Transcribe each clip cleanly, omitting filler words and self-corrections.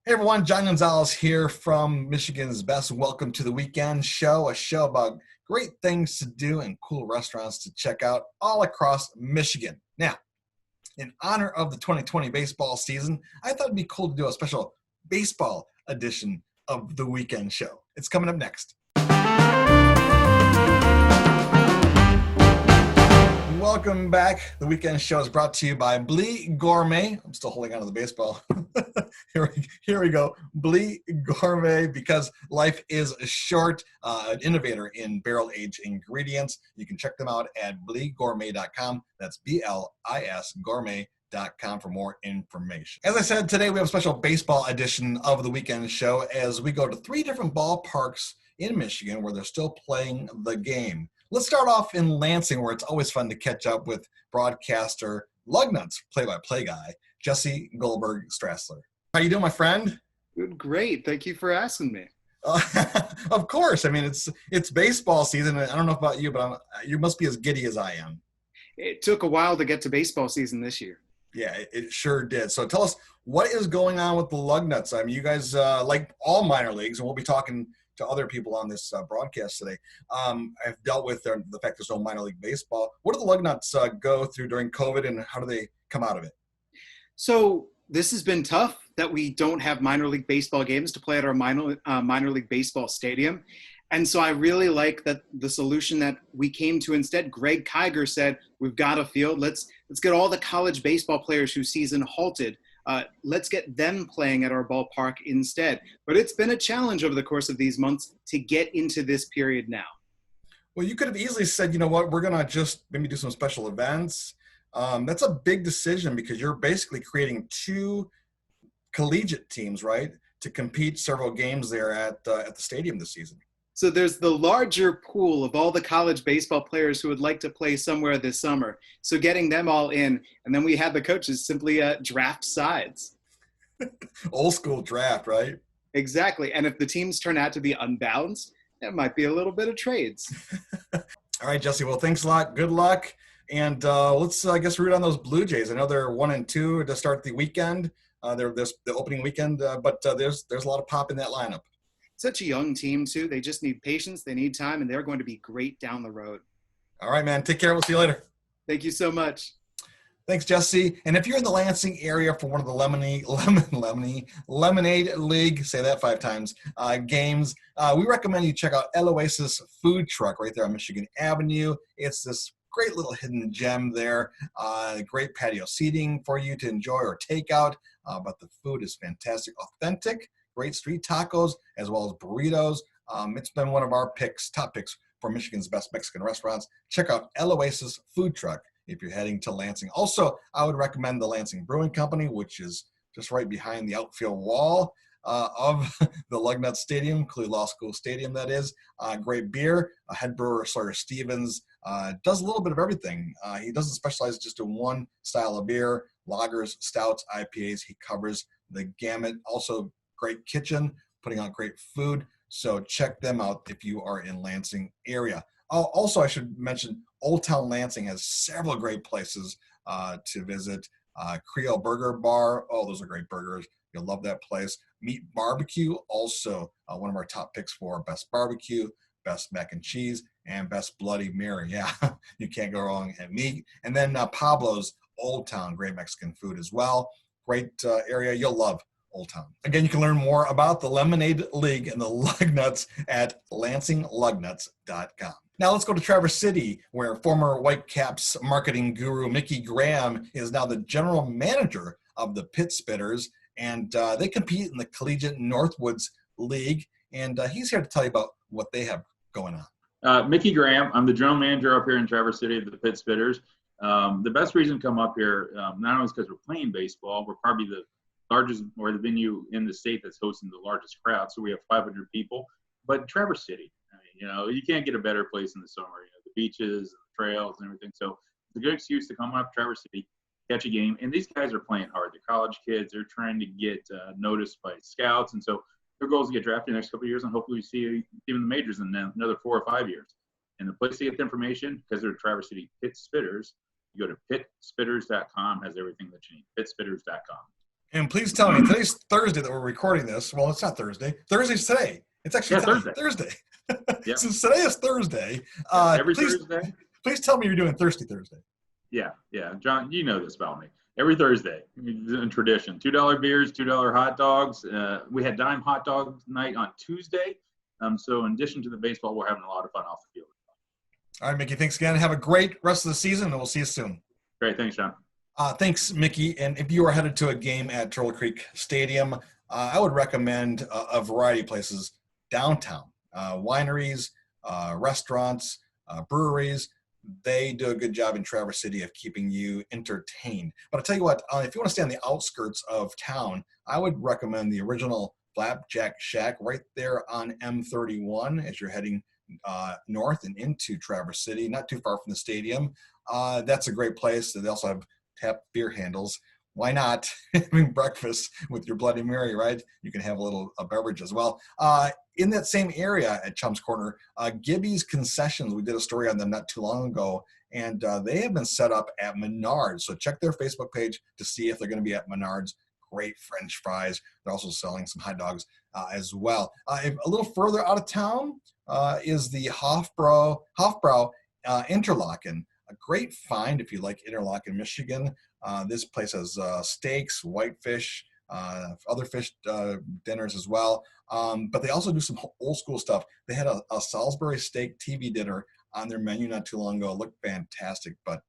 Hey everyone, John Gonzalez here from Michigan's Best. Welcome to the Weekend Show, a show about great things to do and cool restaurants to check out all across Michigan. Now, in honor of the 2020 baseball season, I thought it'd be cool to do a special baseball edition of the Weekend Show. It's coming up next. Welcome back. The Weekend Show is brought to you by BLiS Gourmet. I'm still holding on to the baseball. Here we go. BLiS Gourmet, because life is short. An innovator in barrel-aged ingredients. You can check them out at blisgourmet.com. That's BLiS gourmet.com for more information. As I said, today we have a special baseball edition of the Weekend Show as we go to 3 different ballparks in Michigan where they're still playing the game. Let's start off in Lansing, where it's always fun to catch up with broadcaster, Lugnuts play-by-play guy, Jesse Goldberg-Strassler. How you doing, my friend? Good, great. Thank you for asking me. Of course. I mean, it's baseball season. And I don't know about you, but you must be as giddy as I am. It took a while to get to baseball season this year. Yeah, it sure did. So tell us, what is going on with the Lugnuts? I mean, you guys, like all minor leagues, and we'll be talking to other people on this broadcast today, I've dealt with the fact there's no minor league baseball. What do the Lugnuts go through during COVID, and how do they come out of it? So this has been tough that we don't have minor league baseball games to play at our minor league baseball stadium. And so I really like that the solution that we came to instead. Greg Kiger said, we've got a field. Let's get all the college baseball players whose season halted. Let's get them playing at our ballpark instead. But it's been a challenge over the course of these months to get into this period now. Well, you could have easily said, you know what, we're going to just maybe do some special events. That's a big decision because you're basically creating 2 collegiate teams, right, to compete several games there at the stadium this season. So there's the larger pool of all the college baseball players who would like to play somewhere this summer. So getting them all in, and then we have the coaches simply draft sides. Old school draft, right? Exactly. And if the teams turn out to be unbalanced, there might be a little bit of trades. All right, Jesse. Well, thanks a lot. Good luck. And let's, I guess, root on those Blue Jays. I know they're 1-2 to start the weekend. They're the opening weekend, but there's a lot of pop in that lineup. Such a young team, too. They just need patience. They need time, and they're going to be great down the road. All right, man. Take care. We'll see you later. Thank you so much. Thanks, Jesse. And if you're in the Lansing area for one of the Lemonade League, say that 5 times, games, we recommend you check out El Oasis Food Truck right there on Michigan Avenue. It's this great little hidden gem there. Great patio seating for you to enjoy or take out, but the food is fantastic, authentic. Great street tacos as well as burritos. It's been one of our top picks for Michigan's best Mexican restaurants. Check out El Oasis Food Truck if you're heading to Lansing. Also, I would recommend the Lansing Brewing Company, which is just right behind the outfield wall of the Lugnut Stadium, Cooley Law School Stadium, that is. Great beer. Head brewer Sawyer Stevens does a little bit of everything. He doesn't specialize just in one style of beer. Lagers, stouts, IPAs. He covers the gamut. Also, great kitchen, putting out great food. So check them out if you are in Lansing area. Also, I should mention Old Town Lansing has several great places to visit. Creole Burger Bar. Oh, those are great burgers. You'll love that place. Meat Barbecue, also one of our top picks for best barbecue, best mac and cheese, and best Bloody Mary. Yeah, you can't go wrong at meat. And then Pablo's Old Town, great Mexican food as well. Great area. You'll love Old Town. Again, you can learn more about the Lemonade League and the Lugnuts at lansingLugnuts.com. Now let's go to Traverse City, where former Whitecaps marketing guru Mickey Graham is now the general manager of the Pit Spitters, and they compete in the Collegiate Northwoods League, and he's here to tell you about what they have going on. Mickey Graham, I'm the general manager up here in Traverse City of the Pit Spitters. The best reason to come up here, not only is because we're playing baseball, we're probably the largest or the venue in the state that's hosting the largest crowd. So we have 500 people. But Traverse City, you can't get a better place in the summer. The beaches, and the trails, and everything. So it's a good excuse to come up to Traverse City, catch a game. And these guys are playing hard. They're college kids. They're trying to get noticed by scouts. And so their goal is to get drafted in the next couple of years, and hopefully we see even the majors in another 4 or 5 years. And the place to get the information, because they're Traverse City Pit Spitters, you go to pitspitters.com, has everything that you need. Pitspitters.com. And please tell me, today's Thursday that we're recording this. Well, it's not Thursday. Thursday's today. It's actually Thursday. Thursday. Yeah. Since today is Thursday, Every please, Thursday. please tell me you're doing Thirsty Thursday. Yeah, John, you know this about me. Every Thursday, a tradition. $2 beers, $2 hot dogs. We had dime hot dog night on Tuesday. So in addition to the baseball, we're having a lot of fun off the field. All right, Mickey. Thanks again. Have a great rest of the season, and we'll see you soon. Great, thanks, John. Thanks, Mickey. And if you are headed to a game at Turtle Creek Stadium, I would recommend a variety of places downtown. Wineries, restaurants, breweries. They do a good job in Traverse City of keeping you entertained. But I'll tell you what, if you want to stay on the outskirts of town, I would recommend the original Flapjack Shack right there on M31 as you're heading north and into Traverse City, not too far from the stadium. That's a great place. They also have tap beer handles. Why not having breakfast with your Bloody Mary, right? You can have a beverage as well. In that same area at Chum's Corner, Gibby's Concessions, we did a story on them not too long ago, and they have been set up at Menards. So check their Facebook page to see if they're going to be at Menards. Great French fries. They're also selling some hot dogs as well. A little further out of town is the Hofbrau Interlaken. A great find if you like Interlaken, Michigan. This place has steaks, whitefish, other fish dinners as well. But they also do some old school stuff. They had a Salisbury steak TV dinner on their menu not too long ago. It looked fantastic. But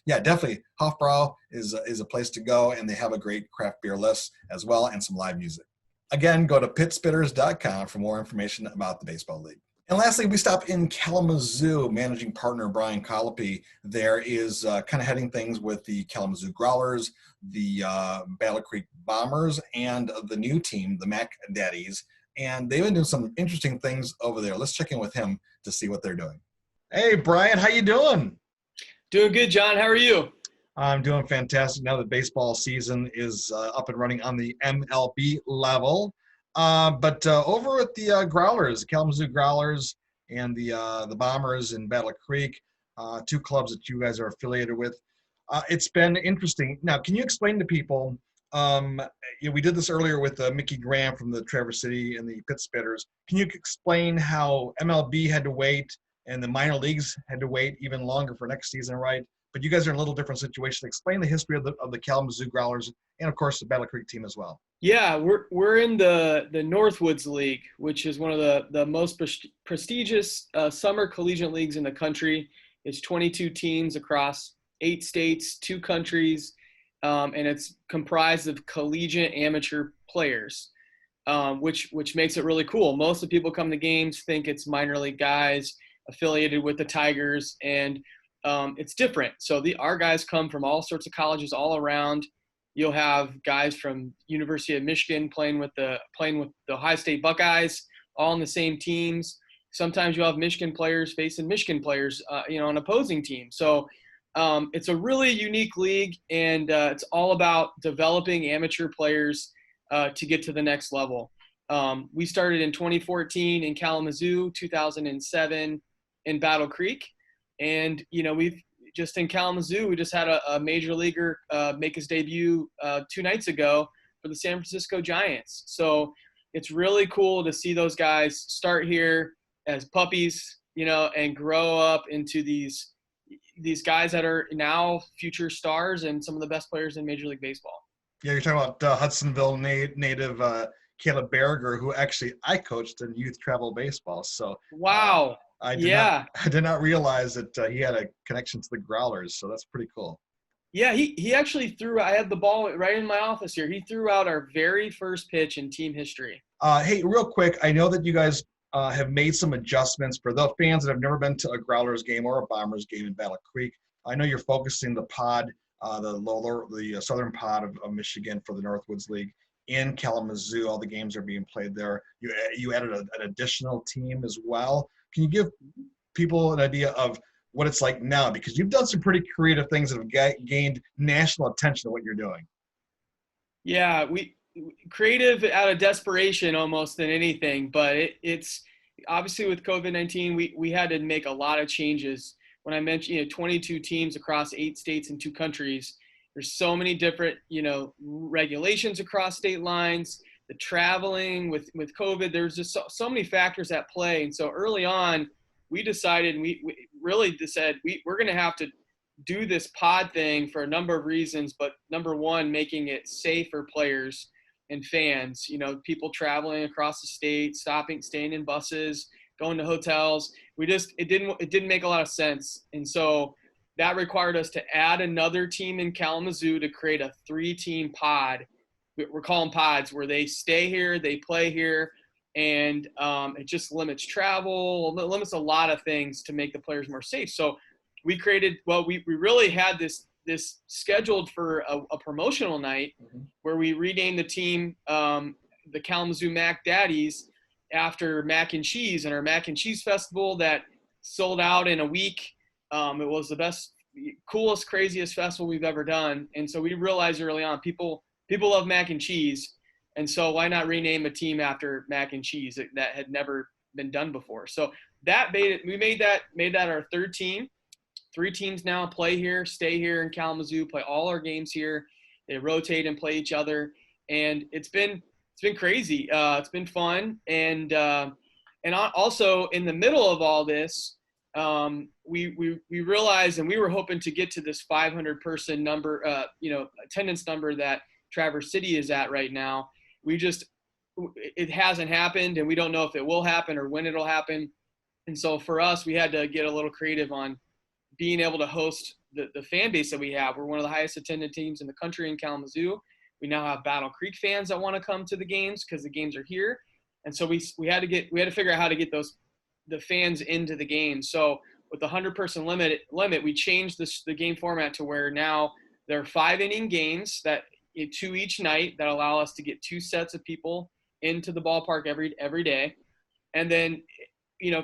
yeah, definitely Hofbrau is a place to go, and they have a great craft beer list as well and some live music. Again, go to pitspitters.com for more information about the Baseball League. And lastly, we stop in Kalamazoo. Managing partner Brian Colopy there is kind of heading things with the Kalamazoo Growlers, the Battle Creek Bombers, and the new team, the Mac Daddies. And they've been doing some interesting things over there. Let's check in with him to see what they're doing. Hey, Brian, how you doing? Doing good, John. How are you? I'm doing fantastic now that baseball season is up and running on the MLB level. But over at the Growlers, Kalamazoo Growlers and the Bombers in Battle Creek, two clubs that you guys are affiliated with, it's been interesting. Now, can you explain to people, we did this earlier with Mickey Graham from the Traverse City and the Pit Spitters. Can you explain how MLB had to wait and the minor leagues had to wait even longer for next season, right? But you guys are in a little different situation. Explain the history of the Kalamazoo Growlers and, of course, the Battle Creek team as well. Yeah, we're in the Northwoods League, which is one of the most prestigious summer collegiate leagues in the country. It's 22 teams across 8 states, 2 countries, and it's comprised of collegiate amateur players, which makes it really cool. Most of the people come to games think it's minor league guys affiliated with the Tigers, and it's different. So our guys come from all sorts of colleges all around. You'll have guys from University of Michigan playing with the Ohio State Buckeyes, all on the same teams. Sometimes you'll have Michigan players facing Michigan players, on opposing teams. So it's a really unique league, and it's all about developing amateur players to get to the next level. We started in 2014 in Kalamazoo, 2007 in Battle Creek, and we've just in Kalamazoo, we just had a major leaguer make his debut 2 nights ago for the San Francisco Giants. So it's really cool to see those guys start here as puppies, and grow up into these guys that are now future stars and some of the best players in Major League Baseball. Yeah, you're talking about Hudsonville native Caleb Berger, who actually I coached in youth travel baseball. So wow. I did not realize that he had a connection to the Growlers, so that's pretty cool. Yeah, he actually threw – I had the ball right in my office here. He threw out our very first pitch in team history. Hey, real quick, I know that you guys have made some adjustments for the fans that have never been to a Growlers game or a Bombers game in Battle Creek. I know you're focusing the pod, the southern pod of Michigan for the Northwoods League in Kalamazoo. All the games are being played there. You added an additional team as well. Can you give people an idea of what it's like now? Because you've done some pretty creative things that have gained national attention to what you're doing. Yeah, we creative out of desperation almost than anything, but it's obviously with COVID-19, we had to make a lot of changes. When I mentioned 22 teams across 8 states and 2 countries, There's so many different, regulations across state lines, the traveling with COVID. There's just so many factors at play. And so early on, we decided, we really said, we're going to have to do this pod thing for a number of reasons, but number one, making it safe for players and fans, people traveling across the state, staying in buses, going to hotels. It didn't make a lot of sense. And so that required us to add another team in Kalamazoo to create a 3-team pod. We're calling pods, where they stay here, they play here, and it just limits travel, limits a lot of things to make the players more safe. So we really had this scheduled for a promotional night, where we renamed the team the Kalamazoo Mac Daddies after mac and cheese, and our mac and cheese festival that sold out in a week. It was the best, coolest, craziest festival we've ever done. And so we realized early on, people love mac and cheese. And so why not rename a team after mac and cheese that had never been done before? So we made that our 3rd team. 3 teams now play here, stay here in Kalamazoo, play all our games here. They rotate and play each other. And it's been crazy. It's been fun. And also in the middle of all this, we realized, and we were hoping to get to this 500 person number, attendance number that Traverse City is at right now. It hasn't happened, and we don't know if it will happen or when it'll happen. And so for us, we had to get a little creative on being able to host the fan base that we have. We're one of the highest attended teams in the country in Kalamazoo. We now have Battle Creek fans that want to come to the games because the games are here. And so we had to figure out how to get the fans into the game. So with the 100-person limit, we changed the game format to where now there are 5-inning games, 2 each night, that allow us to get 2 sets of people into the ballpark every day. And then,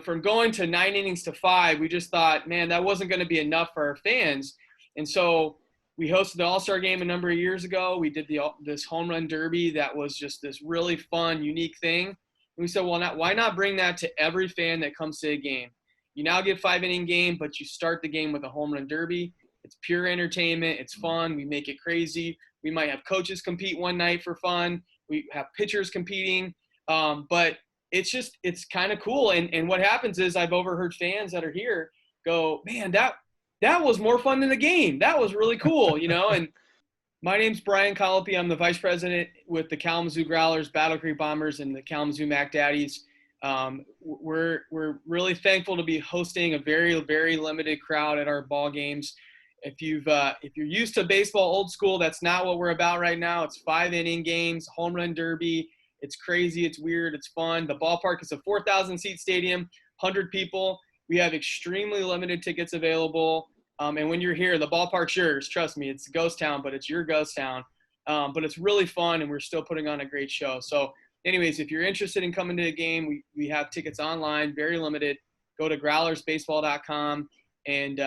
from going to 9 innings to 5, we just thought, man, that wasn't going to be enough for our fans. And so we hosted the All-Star game a number of years ago. We did this home run derby that was just this really fun, unique thing. And we said, well, why not bring that to every fan that comes to a game? You now get 5-inning game, but you start the game with a home run derby. It's pure entertainment. It's fun. We make it crazy. We might have coaches compete one night for fun. We have pitchers competing. But it's kind of cool. And what happens is, I've overheard fans that are here go, man, that was more fun than the game. That was really cool, And my name's Brian Colopy. I'm the vice president with the Kalamazoo Growlers, Battle Creek Bombers, and the Kalamazoo Mac Daddies. We're really thankful to be hosting a very, very limited crowd at our ball games. If you're used to baseball old school, that's not what we're about right now. It's 5-inning games, home run derby. It's crazy. It's weird. It's fun. The ballpark is a 4,000 seat stadium, 100 people. We have extremely limited tickets available. And when you're here, the ballpark's yours. Trust me, it's a ghost town, but it's your ghost town. But it's really fun, and we're still putting on a great show. So anyways, if you're interested in coming to a game, we have tickets online, very limited. Go to growlersbaseball.com. And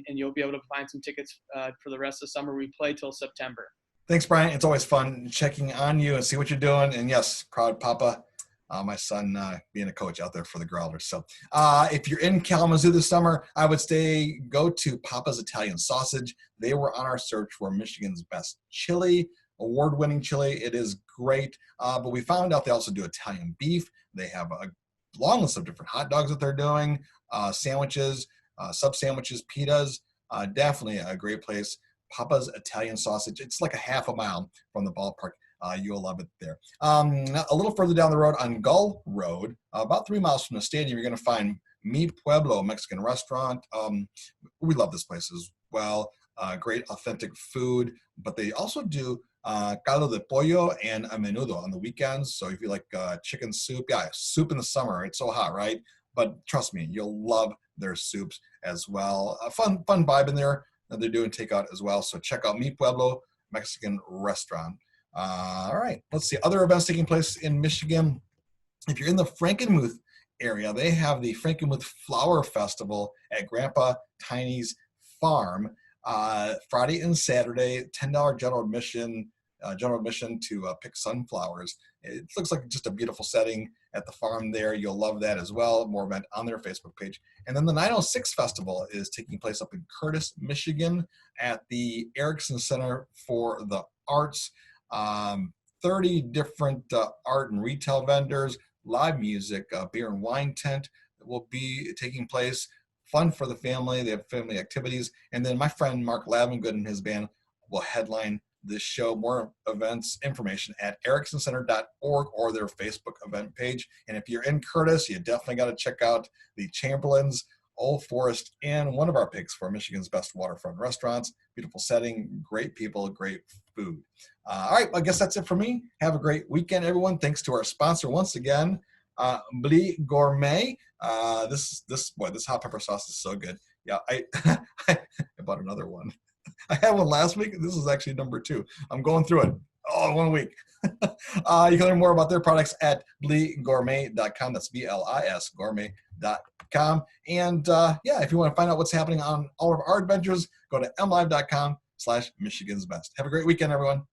you'll be able to find some tickets for the rest of the summer. We play till September. Thanks, Brian. It's always fun checking on you and see what you're doing. And yes, proud papa, my son being a coach out there for the Growlers. So if you're in Kalamazoo this summer, I would go to Papa's Italian Sausage. They were on our search for Michigan's best chili, award-winning chili. It is great. But we found out they also do Italian beef. They have a long list of different hot dogs that they're doing, sandwiches, sub sandwiches, pitas. Definitely a great place. Papa's Italian Sausage. It's like a half a mile from the ballpark. You'll love it there. A little further down the road on Gull Road, about 3 miles from the stadium, you're going to find Mi Pueblo Mexican restaurant. We love this place as well. Great authentic food, but they also do caldo de pollo and a menudo on the weekends. So if you like chicken soup, soup in the summer, it's so hot, right? But trust me, you'll love their soups as well. A fun vibe in there. They're doing takeout as well. So check out Mi Pueblo Mexican restaurant. All right, let's see. Other events taking place in Michigan. If you're in the Frankenmuth area, they have the Frankenmuth Flower Festival at Grandpa Tiny's Farm. Friday and Saturday, $10 general admission to pick sunflowers. It looks like just a beautiful setting at the farm there. You'll love that as well. More event on their Facebook page. And then the 906 Festival is taking place up in Curtis, Michigan at the Erickson Center for the Arts. 30 different art and retail vendors, live music, beer and wine tent will be taking place. Fun for the family. They have family activities. And then my friend Mark Lavengood and his band will headline this show. More events information at ericksoncenter.org or their Facebook event page. And if you're in Curtis, you definitely got to check out the Chamberlain's, Old Forest Inn, one of our picks for Michigan's best waterfront restaurants. Beautiful setting, great people, great food. All right, well, I guess that's it for me. Have a great weekend, everyone. Thanks to our sponsor once again, BLiS Gourmet. This hot pepper sauce is so good. Yeah, I bought another one. I had one last week. This is actually number 2. I'm going through it. Oh, 1 week. You can learn more about their products at blisgourmet.com. That's BLiS gourmet.com. And yeah, if you want to find out what's happening on all of our adventures, go to mlive.com/Michigan's Best. Have a great weekend, everyone.